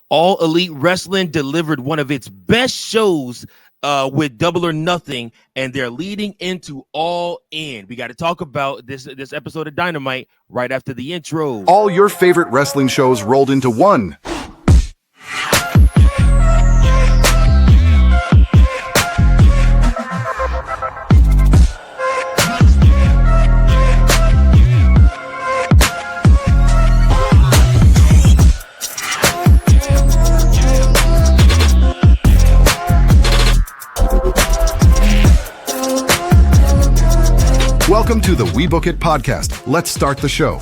All Elite Wrestling delivered one of its best shows with Double or Nothing, and they're leading into All In. We got to talk about this episode of Dynamite right after the intro. All your favorite wrestling shows rolled into one. Welcome to the We Book It podcast. Let's start the show.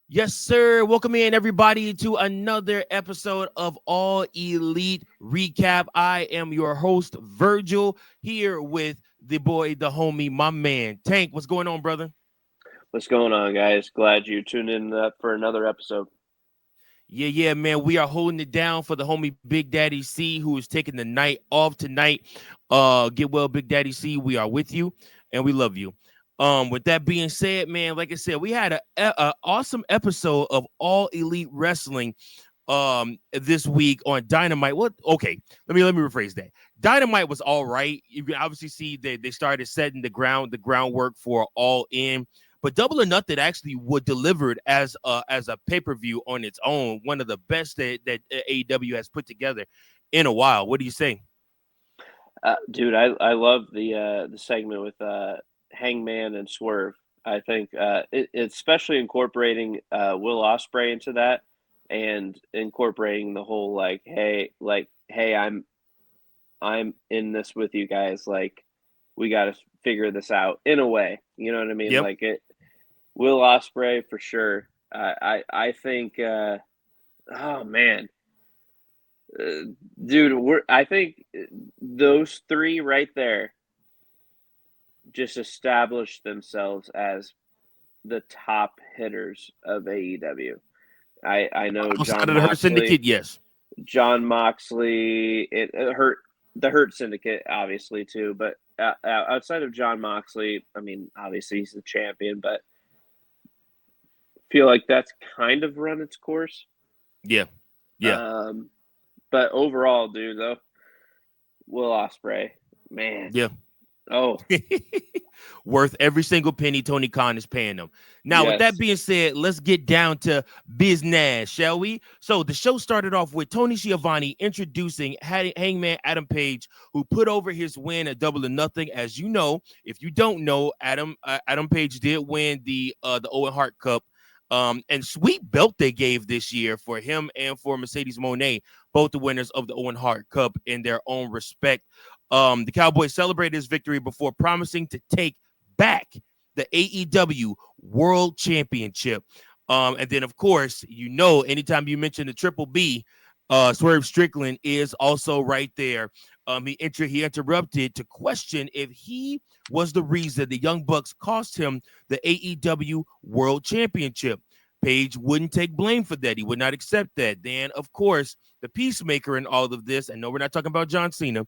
Yes, sir. Welcome in, everybody, to another episode of All Elite Recap. I am your host, Virgil, here with the boy, the homie, my man, Tank. What's going on, brother? What's going on, guys? Glad you tuned in for another episode. Yeah, man. We are holding it down for the homie Big Daddy C, who is taking the night off tonight. Get well, Big Daddy C. We are with you, and we love you. With that being said, man, like I said, we had a awesome episode of All Elite Wrestling this week on Dynamite. Okay, let me rephrase that. Dynamite was all right. You can obviously see that they started setting the groundwork for All In. But Double or Nothing actually was delivered as a pay-per-view on its own, one of the best that AEW has put together in a while. What do you say? Dude, I love the segment with Hangman and Swerve. I think especially incorporating Will Ospreay into that, and incorporating the whole hey, I'm in this with you guys. Like, we got to figure this out in a way. You know what I mean? Yep. Like it. Will Ospreay for sure. I think. Oh man, dude, I think those three right there just established themselves as the top hitters of AEW. I know Outside John of the Hurt Moxley. Syndicate, yes. John Moxley, it hurt the Hurt Syndicate, obviously too. But outside of John Moxley, I mean, obviously he's the champion, but feel like that's kind of run its course. Yeah. But overall, dude, though, Will Ospreay, man. Yeah. Oh. Worth every single penny Tony Khan is paying them. Now, With that being said, let's get down to business, shall we? So the show started off with Tony Schiavone introducing Hangman Adam Page, who put over his win at Double or Nothing. As you know, if you don't know, Adam Page did win the Owen Hart Cup. And sweet belt they gave this year for him and for Mercedes Moné, both the winners of the Owen Hart Cup in their own respect. The Cowboys celebrated his victory before promising to take back the AEW World Championship. And then, of course, anytime you mention the Triple B, Swerve Strickland is also right there. He interrupted to question if he was the reason the Young Bucks cost him the AEW World Championship. Page wouldn't take blame for that. He would not accept that. Then, of course, the peacemaker in all of this, and no, we're not talking about John Cena,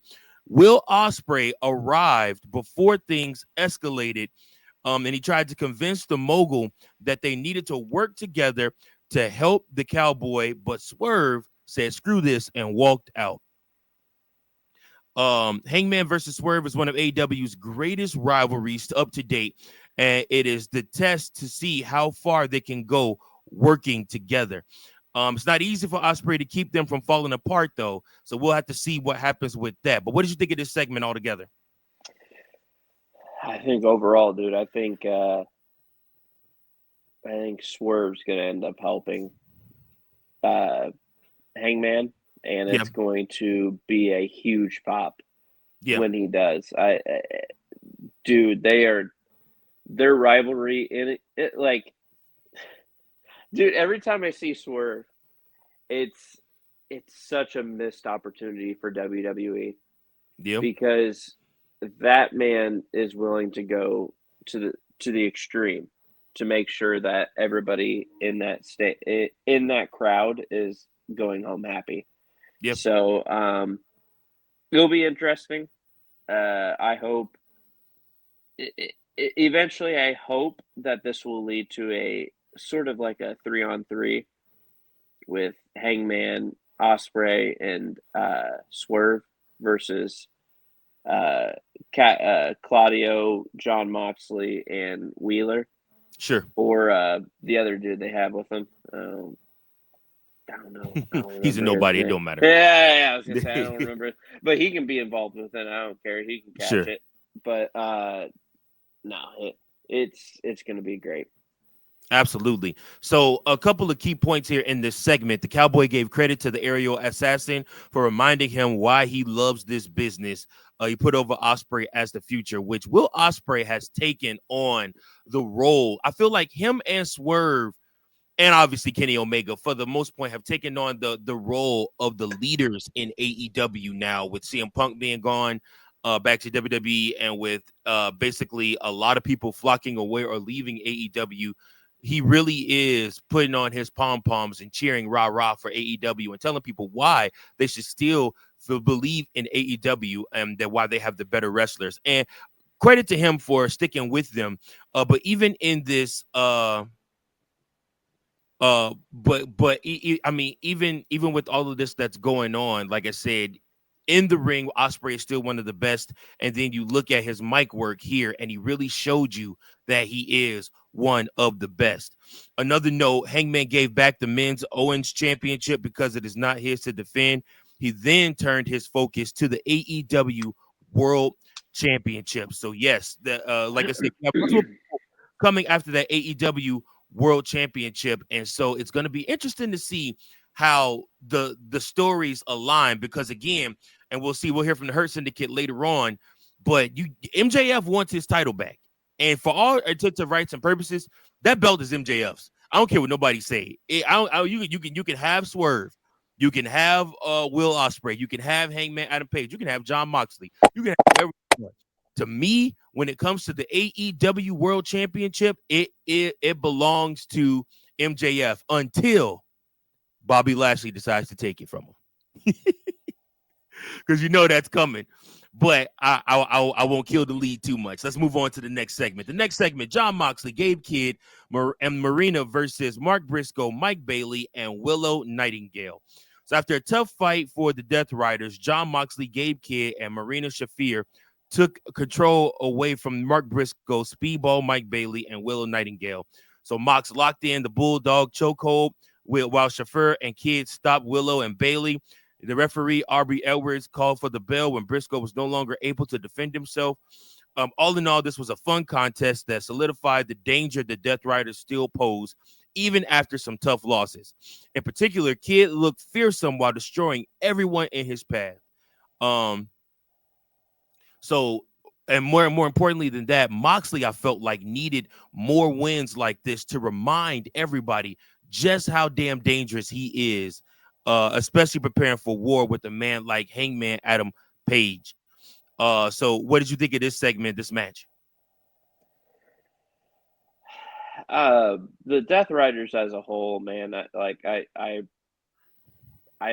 Will Ospreay arrived before things escalated, and he tried to convince the mogul that they needed to work together to help the Cowboy, but Swerve said, screw this, and walked out. Hangman versus Swerve is one of AEW's greatest rivalries up to date, and it is the test to see how far they can go working together. It's not easy for Ospreay to keep them from falling apart, though, so we'll have to see what happens with that. But what did you think of this segment altogether? I think overall, dude, I think Swerve's going to end up helping Hangman, and it's going to be a huge pop when he does. Dude, their rivalry in it like, dude, every time I see Swerve, it's such a missed opportunity for WWE. Yeah. Because that man is willing to go to the extreme to make sure that everybody in that crowd is going home happy. Yep. So it'll be interesting. I hope eventually I hope that this will lead to sort of like a 3-on-3 with Hangman, Ospreay, and Swerve versus Claudio, John Moxley, and Wheeler. Sure. Or the other dude they have with him. I don't know. He's a nobody. It don't matter. Yeah, I was gonna say I don't remember, but he can be involved with it. I don't care. He can catch it. But no, it's gonna be great. Absolutely. So a couple of key points here in this segment. The Cowboy gave credit to the aerial assassin for reminding him why he loves this business. He put over Ospreay as the future, which Will Ospreay has taken on the role. I feel like him and Swerve, and obviously Kenny Omega, for the most part, have taken on the role of the leaders in AEW now, with CM Punk being gone back to WWE, and with basically a lot of people flocking away or leaving AEW. He really is putting on his pom-poms and cheering rah-rah for AEW and telling people why they should still believe in AEW and that why they have the better wrestlers. And credit to him for sticking with them. But even in this, I mean, even with all of this that's going on, like I said, in the ring, Ospreay is still one of the best. And then you look at his mic work here, and he really showed you that he is one of the best. Another note, Hangman gave back the men's Owens championship because it is not his to defend. He then turned his focus to the AEW World Championship. So yes, like I said, coming after that AEW World Championship, and so it's going to be interesting to see how the stories align, because again, and we'll hear from the Hurt Syndicate later on, but MJF wants his title back, and for all intents and rights and purposes, that belt is MJF's. I don't care what nobody say. You can have Swerve, you can have Will Ospreay, you can have Hangman Adam Page, you can have John Moxley, you can have everyone. To me, when it comes to the AEW World Championship, it belongs to MJF until Bobby Lashley decides to take it from him, because you know that's coming. But I won't kill the lead too much. Let's move on to the next segment. The next segment: John Moxley, Gabe Kidd, and Marina versus Mark Briscoe, Mike Bailey, and Willow Nightingale. So after a tough fight for the Death Riders, John Moxley, Gabe Kidd, and Marina Shafir took control away from Mark Briscoe, Speedball, Mike Bailey, and Willow Nightingale. So Mox locked in the Bulldog chokehold while Shafir and Kidd stopped Willow and Bailey. The referee, Aubrey Edwards, called for the bell when Briscoe was no longer able to defend himself. All in all, this was a fun contest that solidified the danger the Death Riders still pose, even after some tough losses. In particular, Kidd looked fearsome while destroying everyone in his path. So, and more importantly than that, Moxley, I felt like, needed more wins like this to remind everybody just how damn dangerous he is, especially preparing for war with a man like Hangman Adam Page. So what did you think of this segment, this match? The Death Riders as a whole, man, I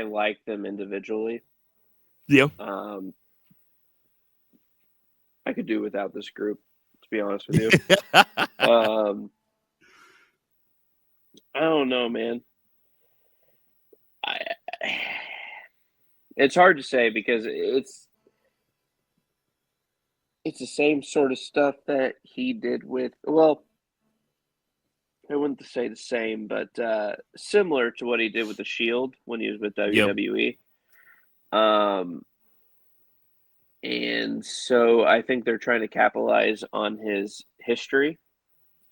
like them individually. Yeah. I could do without this group, to be honest with you. I don't know, man. It's hard to say because it's the same sort of stuff that he did with, well, I wouldn't say the same, but similar to what he did with the Shield when he was with WWE. Yep. And so I think they're trying to capitalize on his history.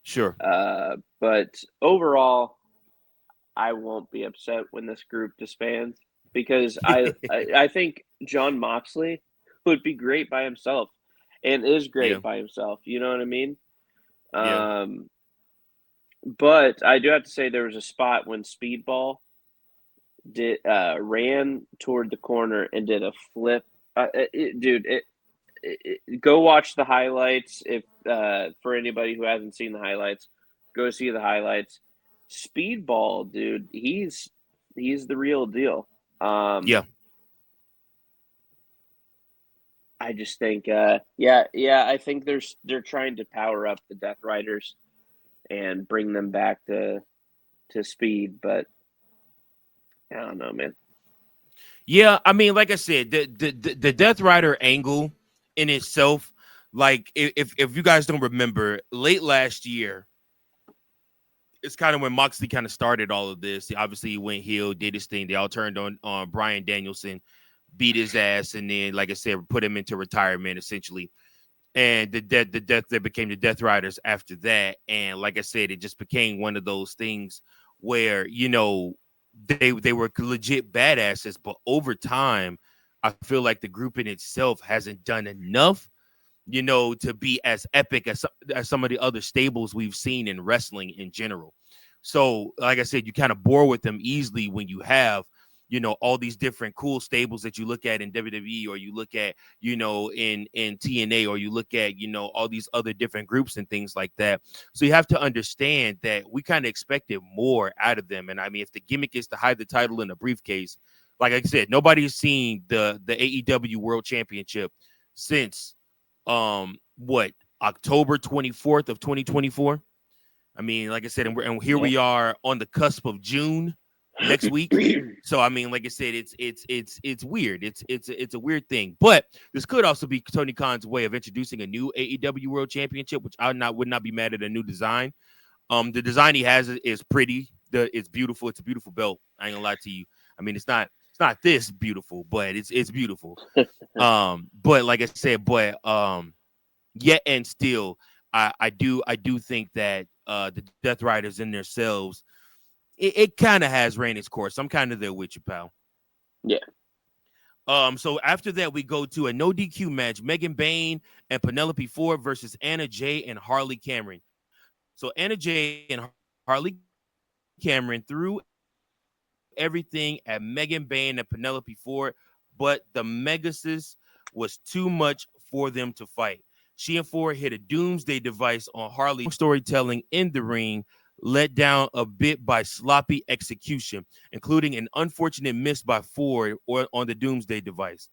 Sure. But overall, I won't be upset when this group disbands, because I think John Moxley would be great by himself and is great by himself. You know what I mean? Yeah. But I do have to say there was a spot when Speedball ran toward the corner and did a flip. Go watch the highlights. If for anybody who hasn't seen the highlights, go see the highlights. Speedball, dude, he's the real deal. Yeah. I just think, I think they're trying to power up the Death Riders, and bring them back to speed. But I don't know, man. Yeah, I mean, like I said, the Death Rider angle in itself, like if you guys don't remember, late last year, it's kind of when Moxley kind of started all of this. Obviously, he went heel, did his thing. They all turned on Bryan Danielson, beat his ass, and then, like I said, put him into retirement essentially. And the death that became the Death Riders after that. And like I said, it just became one of those things where, you know, they were legit badasses, but over time, I feel like the group in itself hasn't done enough, you know, to be as epic as some of the other stables we've seen in wrestling in general. So, like I said, you kind of bore with them easily when you have, you know, all these different cool stables that you look at in WWE, or you look at, you know, in TNA, or you look at, you know, all these other different groups and things like that. So you have to understand that we kind of expected more out of them. And I mean, if the gimmick is to hide the title in a briefcase, like I said, nobody's seen the AEW World Championship since what, October 24th of 2024. I mean, like I said, and here we are on the cusp of June next week. So I mean, like I said, it's weird. It's a weird thing. But this could also be Tony Khan's way of introducing a new AEW World Championship, which would not be mad at a new design. The design he has is pretty. It's beautiful. It's a beautiful belt. I ain't gonna lie to you. I mean, it's not this beautiful, but it's beautiful. But like I said, yet and still, I do think that the Death Riders in themselves, it kind of has ran its course. I'm kind of there with you, pal. Yeah. So after that, we go to a no DQ match: Megan Bayne and Penelope Ford versus Anna Jay and Harley Cameron. So Anna Jay and Harley Cameron threw everything at Megan Bayne and Penelope Ford, but the Megasis was too much for them to fight. She and Ford hit a doomsday device on Harley. Storytelling in the ring let down a bit by sloppy execution, including an unfortunate miss by Ford on the doomsday device.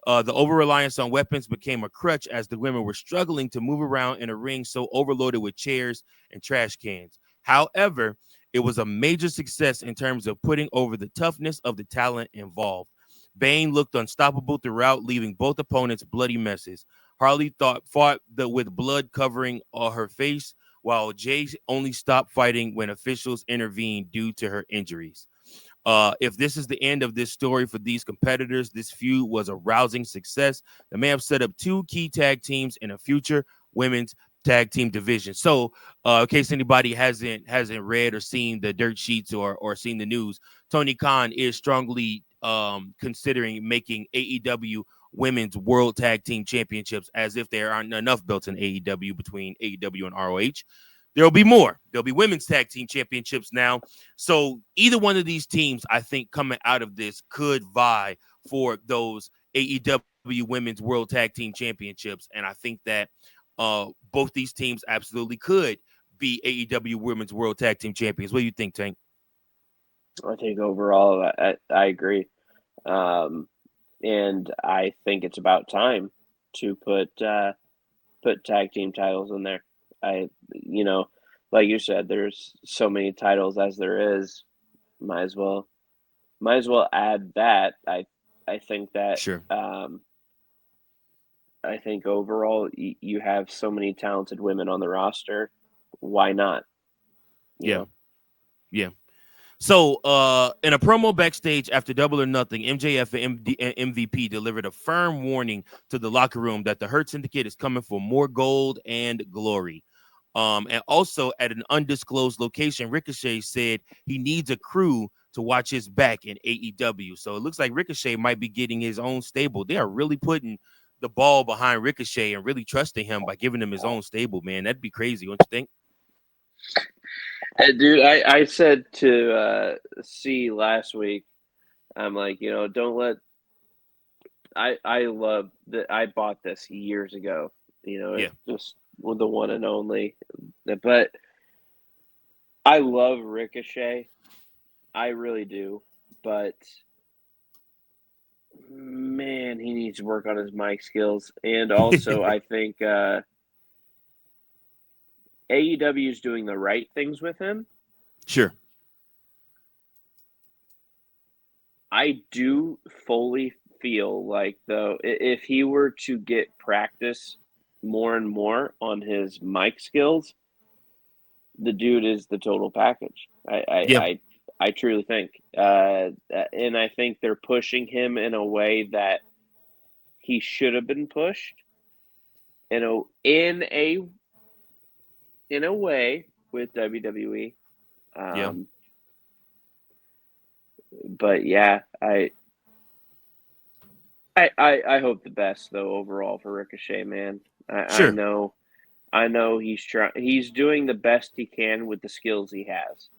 The over-reliance on weapons became a crutch as the women were struggling to move around in a ring so overloaded with chairs and trash cans. However, it was a major success in terms of putting over the toughness of the talent involved. Bayne looked unstoppable throughout, leaving both opponents bloody messes. Harley fought with blood covering her face, while Jay only stopped fighting when officials intervened due to her injuries. If this is the end of this story for these competitors, this feud was a rousing success that may have set up two key tag teams in a future women's tag team division. So, in case anybody hasn't read or seen the dirt sheets or seen the news, Tony Khan is strongly considering making AEW Women's World Tag Team Championships, as if there aren't enough belts in AEW between AEW and ROH. There'll be more. There'll be women's tag team championships now. So either one of these teams, I think, coming out of this could vie for those AEW Women's World Tag Team Championships. And I think that both these teams absolutely could be AEW Women's World Tag Team Champions. What do you think, Tank? I think overall, I agree. And I think it's about time to put tag team titles in there. Like you said, there's so many titles as there is. Might as well add that. I think that sure. I think overall you have so many talented women on the roster. Why not? Yeah. So, in a promo backstage after Double or Nothing, MJF and MVP delivered a firm warning to the locker room that the Hurt Syndicate is coming for more gold and glory. And also at an undisclosed location, Ricochet said he needs a crew to watch his back in AEW. So it looks like Ricochet might be getting his own stable. They are really putting the ball behind Ricochet and really trusting him by giving him his own stable, man. That'd be crazy, don't you think? Dude, I said to C last week, I'm like, don't let. I love that. I bought this years ago. It's just the one and only. But I love Ricochet. I really do. But man, he needs to work on his mic skills. And also, I think AEW is doing the right things with him. Sure. I do fully feel like, though, if he were to get practice more and more on his mic skills, the dude is the total package. I truly think, and I think they're pushing him in a way that he should have been pushed. In a way with WWE. But yeah, I hope the best though overall for Ricochet, man. Sure. I know he's doing the best he can with the skills he has.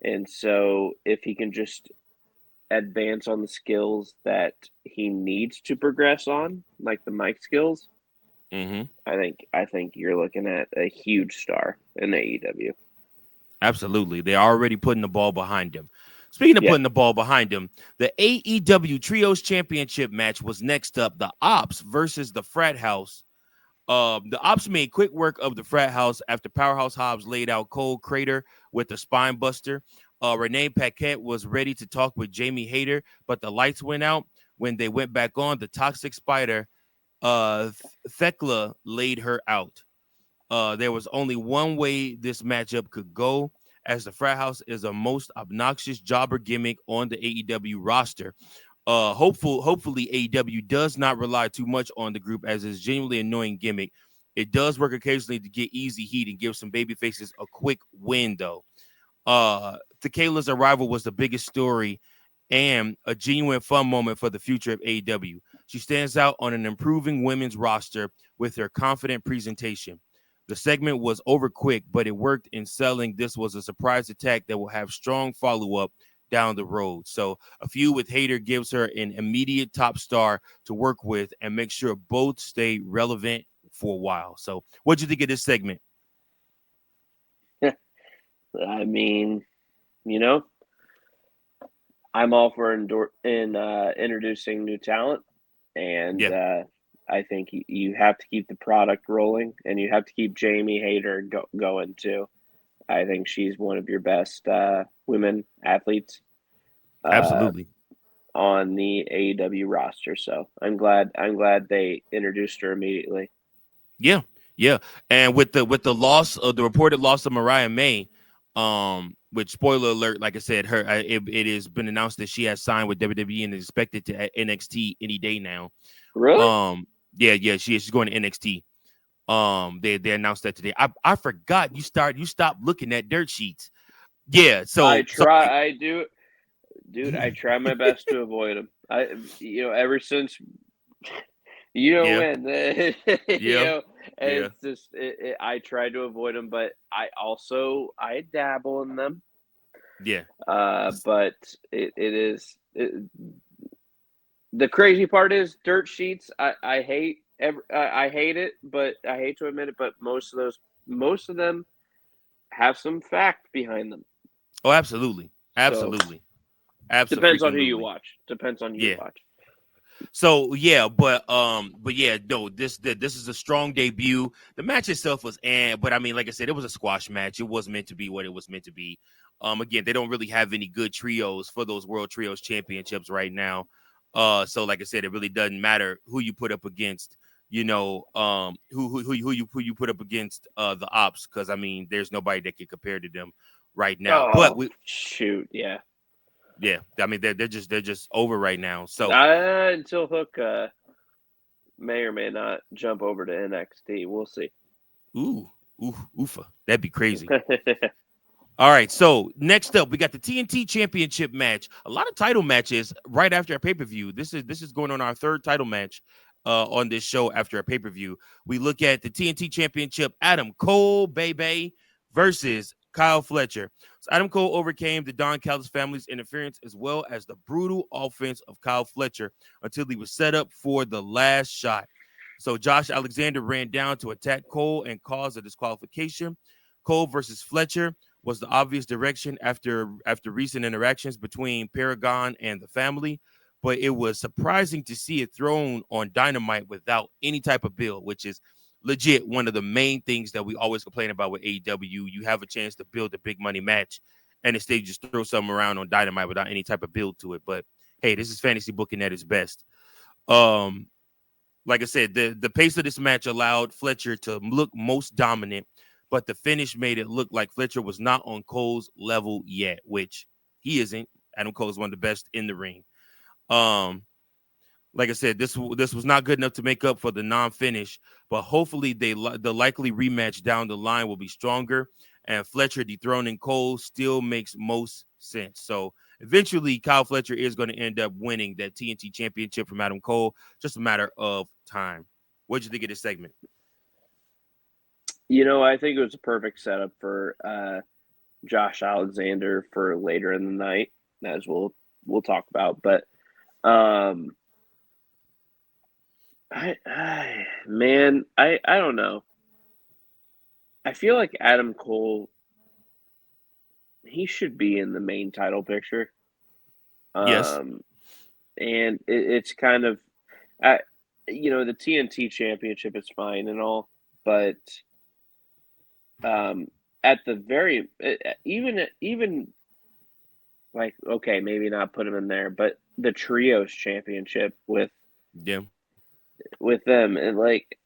And so if he can just advance on the skills that he needs to progress on, like the mic skills, I think you're looking at a huge star in AEW. Absolutely. They're already putting the ball behind him. Speaking of putting the ball behind him, the AEW Trios Championship match was next up. The Ops versus the Frat House. The Ops made quick work of the Frat House after Powerhouse Hobbs laid out Cole Crater with the spine buster. Renee Paquette was ready to talk with Jamie Hayter, but the lights went out. When they went back on, the Toxic Spider, Thekla, laid her out. There was only one way this matchup could go, as the Frat House is the most obnoxious jobber gimmick on the AEW roster. Hopefully AEW does not rely too much on the group, as it's genuinely annoying gimmick. It does work occasionally to get easy heat and give some baby faces a quick win, though. Tequela's arrival was the biggest story and a genuine fun moment for the future of AEW. She stands out on an improving women's roster with her confident presentation. The segment was over quick, but it worked in selling this was a surprise attack that will have strong follow-up down the road. So a feud with Hayter gives her an immediate top star to work with and make sure both stay relevant for a while. So what'd you think of this segment? I mean, I'm all for introducing new talent, and I think you have to keep the product rolling, and you have to keep Jamie Hayter going too. I think she's one of your best women athletes. Absolutely. On the AEW roster, so I'm glad they introduced her immediately. Yeah, and with the reported loss of Mariah May, which, spoiler alert, like I said, it has been announced that she has signed with WWE and is expected to NXT any day now. Really? She's going to NXT. They announced that today. I forgot you stopped looking at dirt sheets. Yeah, so I try my best to avoid them. Ever since when it's just I try to avoid them, but I dabble in them. Yeah. But it is the crazy part is dirt sheets. I hate it, but I hate to admit it. But most of them have some fact behind them. Oh, absolutely. Depends on who you watch. So no, this is a strong debut. The match itself was, but I mean, like I said, it was a squash match. It was meant to be what it was meant to be. Again, they don't really have any good trios for those World Trios Championships right now. So like I said, it really doesn't matter who you put up against. Who you put up against the Ops, because I mean, there's nobody that can compare to them right now. But yeah, I mean, they're just over right now. So until Hook may or may not jump over to NXT, we'll see. Oofa, that'd be crazy. All right, so next up, we got the TNT Championship match. A lot of title matches right after a pay-per-view. This is going on our third title match on this show after a pay-per-view. We look at the TNT Championship, Adam Cole, baby, versus Kyle Fletcher. So Adam Cole overcame the Don Callis family's interference as well as the brutal offense of Kyle Fletcher until he was set up for the last shot. So Josh Alexander ran down to attack Cole and cause a disqualification. Cole versus Fletcher was the obvious direction after recent interactions between Paragon and the family, but it was surprising to see it thrown on Dynamite without any type of build, which is legit one of the main things that we always complain about with AEW. You have a chance to build a big money match, and instead you just throw something around on Dynamite without any type of build to it. But hey, this is fantasy booking at its best. Like I said, the pace of this match allowed Fletcher to look most dominant, but the finish made it look like Fletcher was not on Cole's level yet, which he isn't. Adam Cole is one of the best in the ring. Like I said, this was not good enough to make up for the non-finish, but hopefully the likely rematch down the line will be stronger, and Fletcher dethroning Cole still makes most sense. So eventually, Kyle Fletcher is going to end up winning that TNT Championship from Adam Cole, just a matter of time. What did you think of this segment? I think it was a perfect setup for Josh Alexander for later in the night, as we'll talk about. But I don't know. I feel like Adam Cole, he should be in the main title picture. Yes. And it's kind of, the TNT Championship is fine and all, but at the very, even like, okay, maybe not put him in there, but the Trios Championship with them, and like,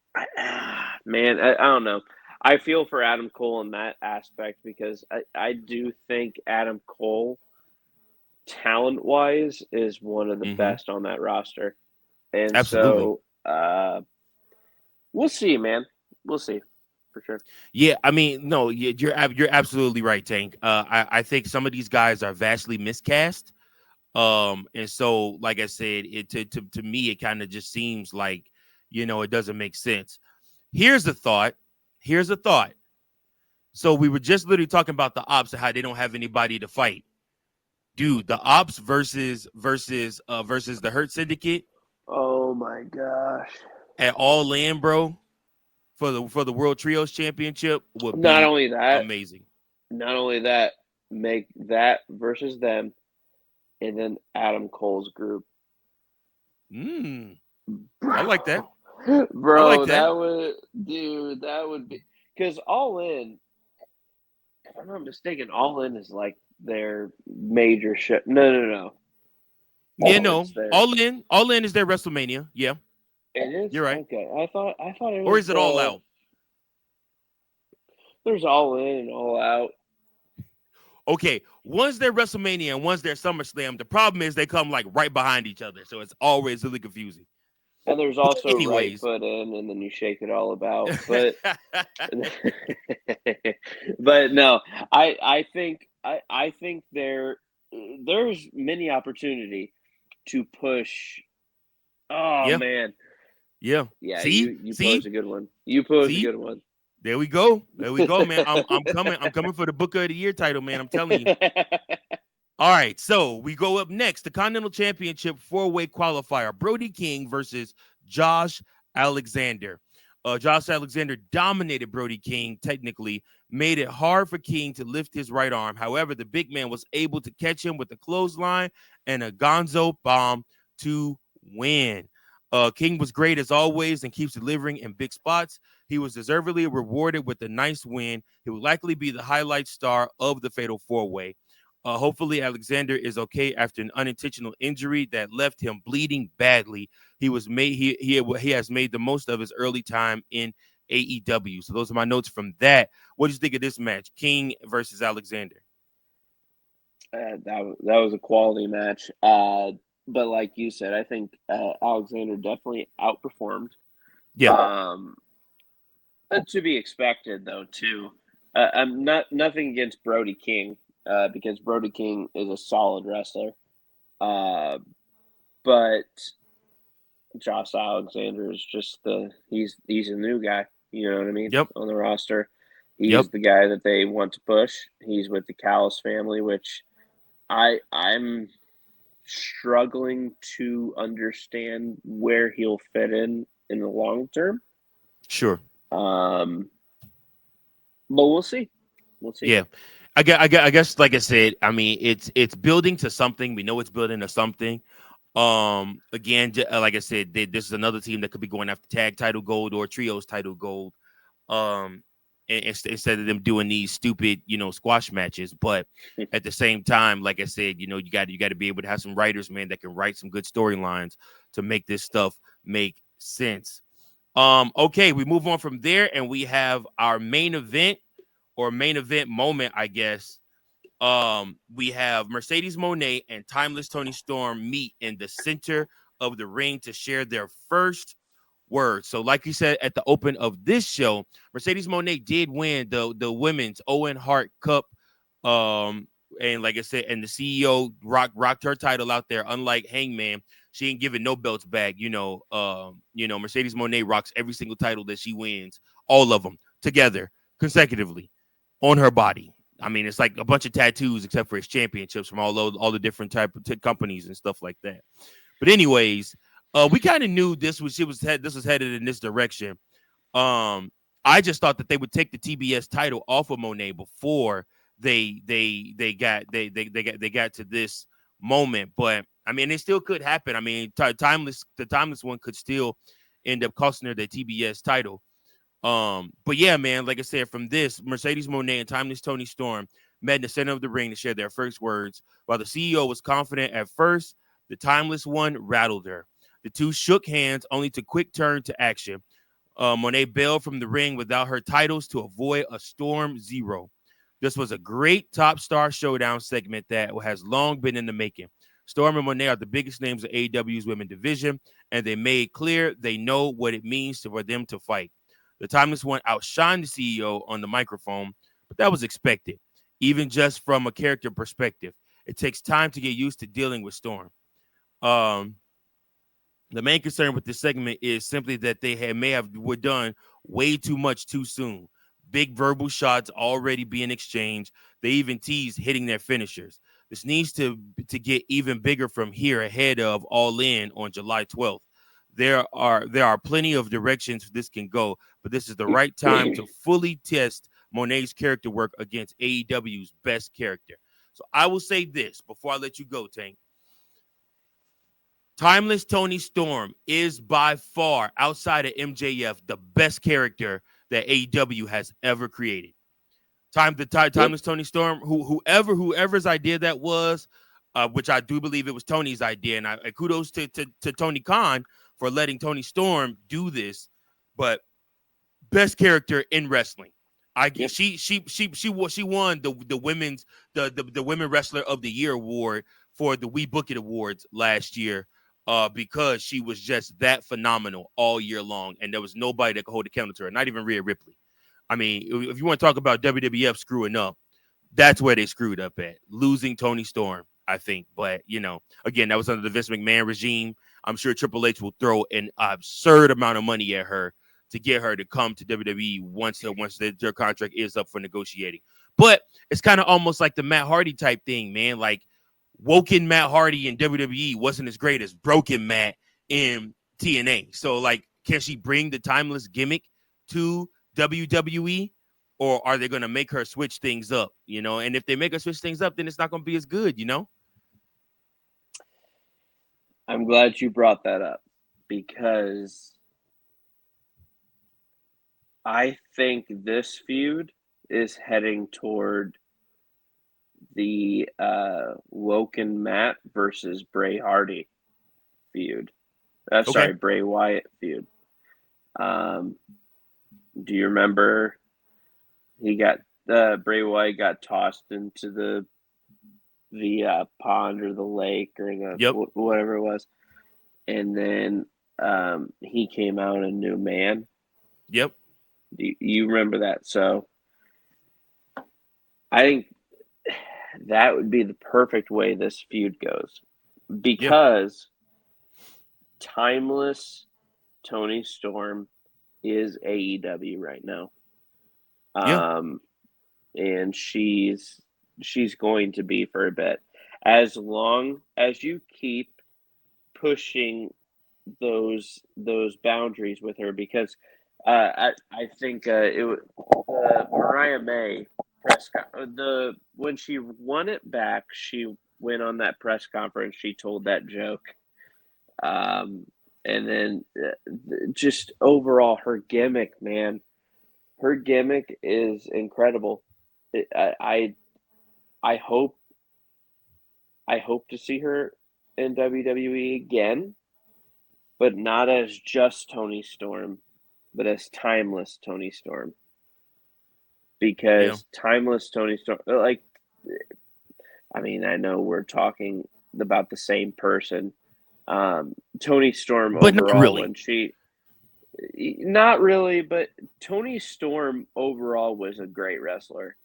man, I don't know. I feel for Adam Cole in that aspect because I do think Adam Cole, talent-wise, is one of the best on that roster. And absolutely. So we'll see, man. We'll see. For sure. Yeah, I mean, no, you're absolutely right, Tank. I think some of these guys are vastly miscast. And so, like I said, to me, it kind of just seems like, it doesn't make sense. Here's a thought. So we were just literally talking about the Ops and how they don't have anybody to fight. Dude, the Ops versus the Hurt Syndicate. Oh my gosh. At All In, bro, for the World Trios Championship would be amazing. Not only that, make that versus them, and then Adam Cole's group. I like that. Bro, like that would be, because All In, if I'm not mistaken, All In is like their major show. No. All In is their WrestleMania. Yeah. It is? You're right. Okay. I thought it was. Or is it All Out? There's All In and All Out. Okay, one's their WrestleMania and one's their SummerSlam. The problem is they come like right behind each other, so it's always really confusing. And there's also right foot in, and then you shake it all about. But but no, I think there's many opportunity to push. Oh yeah. Man, yeah. See, you posed a good one. You posed a good one. There we go, man. I'm coming for the Booker of the Year title, man. I'm telling you. All right, so we go up next. The Continental Championship 4-way qualifier. Brody King versus Josh Alexander. Josh Alexander dominated Brody King, technically, made it hard for King to lift his right arm. However, the big man was able to catch him with a clothesline and a gonzo bomb to win. King was great as always and keeps delivering in big spots. He was deservedly rewarded with a nice win. He will likely be the highlight star of the Fatal 4-Way. Hopefully, Alexander is okay after an unintentional injury that left him bleeding badly. He has made the most of his early time in AEW. So those are my notes from that. What did you think of this match, King versus Alexander? That was a quality match. But like you said, I think Alexander definitely outperformed. Yeah. To be expected, though, too. I'm nothing against Brody King, because Brody King is a solid wrestler. But Josh Alexander is just he's a new guy. You know what I mean? Yep. On the roster, he's the guy that they want to push. He's with the Callis family, which I'm struggling to understand where he'll fit in the long term. Sure. But we'll see. Yeah. I guess, like I said, I mean, it's building to something. We know it's building to something. Again, like I said, this is another team that could be going after tag title gold or trios title gold. Instead of them doing these stupid, squash matches. But at the same time, like I said, you got to be able to have some writers, man, that can write some good storylines to make this stuff make sense. Okay, we move on from there, and we have our main event moment, I guess. We have Mercedes Moné and Timeless Toni Storm meet in the center of the ring to share their first word. So, like you said at the open of this show, Mercedes Moné did win the women's Owen Hart Cup. And like I said, and the CEO rocked her title out there. Unlike Hangman, she ain't giving no belts back. Mercedes Moné rocks every single title that she wins, all of them together consecutively on her body. I mean, it's like a bunch of tattoos except for his championships from all the different type of companies and stuff like that. But anyways, we kind of knew this was headed in this direction. I just thought that they would take the TBS title off of Moné before they got to this moment. But I mean, it still could happen. I mean, the timeless one could still end up costing her the TBS title. But yeah, man, like I said, from this, Mercedes Moné and Timeless Toni Storm met in the center of the ring to share their first words. While the CEO was confident at first, the Timeless one rattled her. The two shook hands, only to quick turn to action. Moné bailed from the ring without her titles to avoid a Storm Zero. This was a great top star showdown segment that has long been in the making. Storm and Moné are the biggest names of AEW's women division, and they made clear they know what it means for them to fight. The Timeless one outshined the CEO on the microphone, but that was expected, even just from a character perspective. It takes time to get used to dealing with Storm. The main concern with this segment is simply that they were done way too much too soon. Big verbal shots already being exchanged. They even teased hitting their finishers. This needs to get even bigger from here ahead of All In on July 12th. There are plenty of directions this can go, but this is the right time to fully test Moné's character work against AEW's best character. So I will say this before I let you go, Tank. Timeless Toni Storm is by far, outside of MJF, the best character that AEW has ever created. Timeless Toni Storm, whoever's idea that was, which I do believe it was Tony's idea, and kudos to Tony Khan for letting Toni Storm do this. But best character in wrestling. She won the women's the Women Wrestler of the Year award for the We Book It Awards last year. Because she was just that phenomenal all year long, and there was nobody that could hold a candle to her, not even Rhea Ripley. I mean, if you want to talk about WWF screwing up, that's where they screwed up at, losing Toni Storm, I think. But, again, that was under the Vince McMahon regime. I'm sure Triple H will throw an absurd amount of money at her to get her to come to WWE once their contract is up for negotiating. But it's kind of almost like the Matt Hardy type thing, man. Like, woken Matt Hardy in WWE wasn't as great as broken Matt in TNA. So, like, can she bring the timeless gimmick to WWE, or are they going to make her switch things up? And if they make her switch things up, then it's not going to be as good. I'm glad you brought that up, because I think this feud is heading toward the Woken Matt versus Bray Hardy feud. Sorry, Bray Wyatt feud. Do you remember Bray Wyatt got tossed into the pond or the lake or whatever it was, and then he came out a new man? Yep. Do you remember that? So I think that would be the perfect way this feud goes, because Timeless Toni Storm is AEW right now. And she's going to be for a bit, as long as you keep pushing those boundaries with her, because I think it was Mariah May when she won it back, she went on that press conference, she told that joke And then just overall, her gimmick, man. Her gimmick is incredible. I hope to see her in WWE again, but not as just Toni Storm, but as Timeless Toni Storm. Because Timeless Toni Storm, like, I mean, I know we're talking about the same person. Toni Storm but overall, not really. when not really, but Toni Storm overall was a great wrestler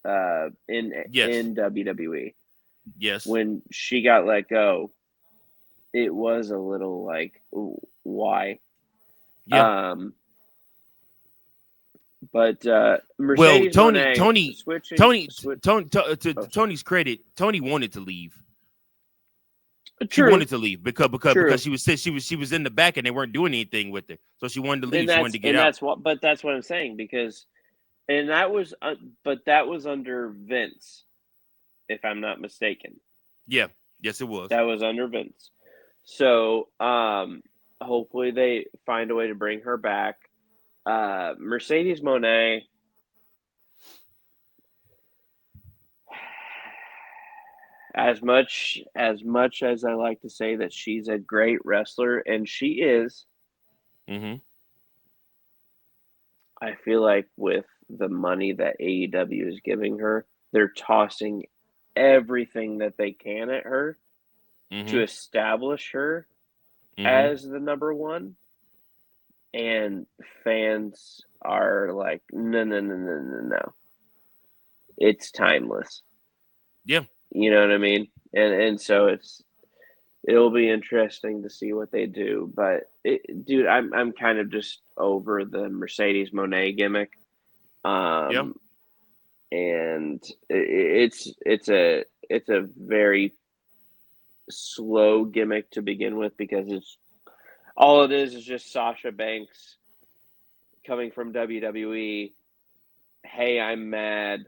in WWE. Yes. When she got let go, it was a little like, why? Yeah. But Mercedes Toni's credit, Toni wanted to leave. She wanted to leave because she was in the back and they weren't doing anything with her, so she wanted to leave. She wanted to get out. That's what I'm saying, because, and that was under Vince, if I'm not mistaken. Yeah, yes, it was. That was under Vince. So hopefully they find a way to bring her back. Mercedes Moné. As much as I like to say that she's a great wrestler, and she is, I feel like with the money that AEW is giving her, they're tossing everything that they can at her to establish her as the number one. And fans are like, no. It's Timeless. Yeah. You know what I mean? And so it'll be interesting to see what they do. But dude, I'm kind of just over the Mercedes Moné gimmick. And it's a very slow gimmick to begin with, because all it is just Sasha Banks coming from WWE. Hey, I'm mad.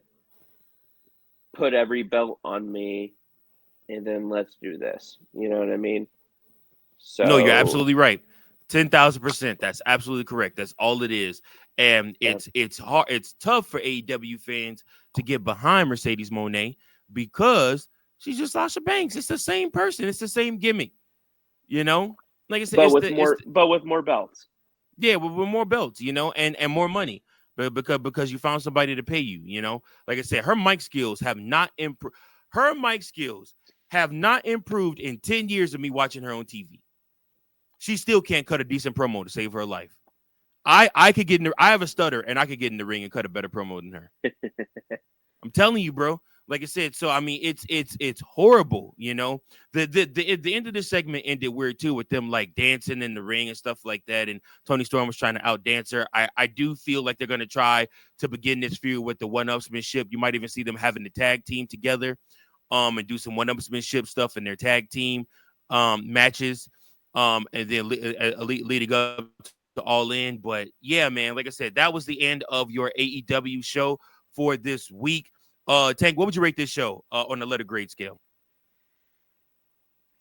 Put every belt on me, and then let's do this. You know what I mean? So no, you're absolutely right. 10,000%. That's absolutely correct. That's all it is. And it's hard. It's tough for AEW fans to get behind Mercedes Moné because she's just Sasha Banks. It's the same person. It's the same gimmick. You know, like I said, but with more belts. Yeah, with more belts. You know, and more money. But because you found somebody to pay you. You know, like I said, her mic skills have not improved. Her mic skills have not improved in 10 years of me watching her on TV. She still can't cut a decent promo to save her life. I could get in I have a stutter and I could get in the ring and cut a better promo than her. I'm telling you, bro. Like I said, so I mean, it's horrible, you know. The end of this segment ended weird too, with them like dancing in the ring and stuff like that. And Toni Storm was trying to outdance her. I do feel like they're gonna try to begin this feud with the one-upsmanship. You might even see them having the tag team together, and do some one-upsmanship stuff in their tag team matches, and then leading up to All In. But yeah, man, like I said, that was the end of your AEW show for this week. Tank, what would you rate this show on the letter grade scale?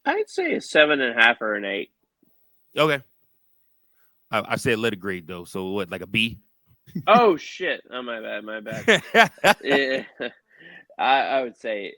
I'd say a 7.5 or an 8. Okay. I said letter grade though, so what, like a B? Oh shit! Oh, my bad. Yeah. I would say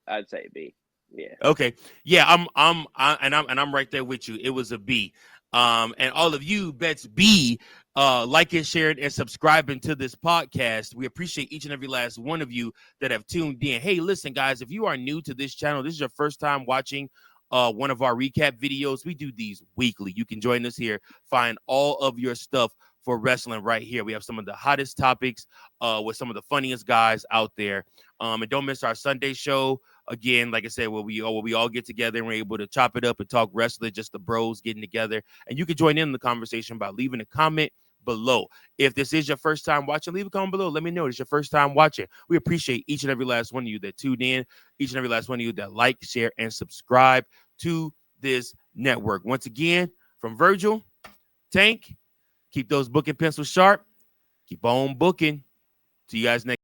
I'd say B. Yeah. Okay. Yeah, I'm right there with you. It was a B. And all of you bets B, liking, sharing, and subscribing to this podcast. We appreciate each and every last one of you that have tuned in. Hey, listen, guys, if you are new to this channel, this is your first time watching one of our recap videos. We do these weekly. You can join us here, find all of your stuff for wrestling right here. We have some of the hottest topics with some of the funniest guys out there. And don't miss our Sunday show. Again, like I said, where we all get together and we're able to chop it up and talk wrestling, just the bros getting together. And you can join in the conversation by leaving a comment below. If this is your first time watching, leave a comment below. Let me know it's your first time watching. We appreciate each and every last one of you that tuned in, each and every last one of you that like, share, and subscribe to this network. Once again, from Virgil, Tank, keep those booking pencils sharp. Keep on booking. See you guys next.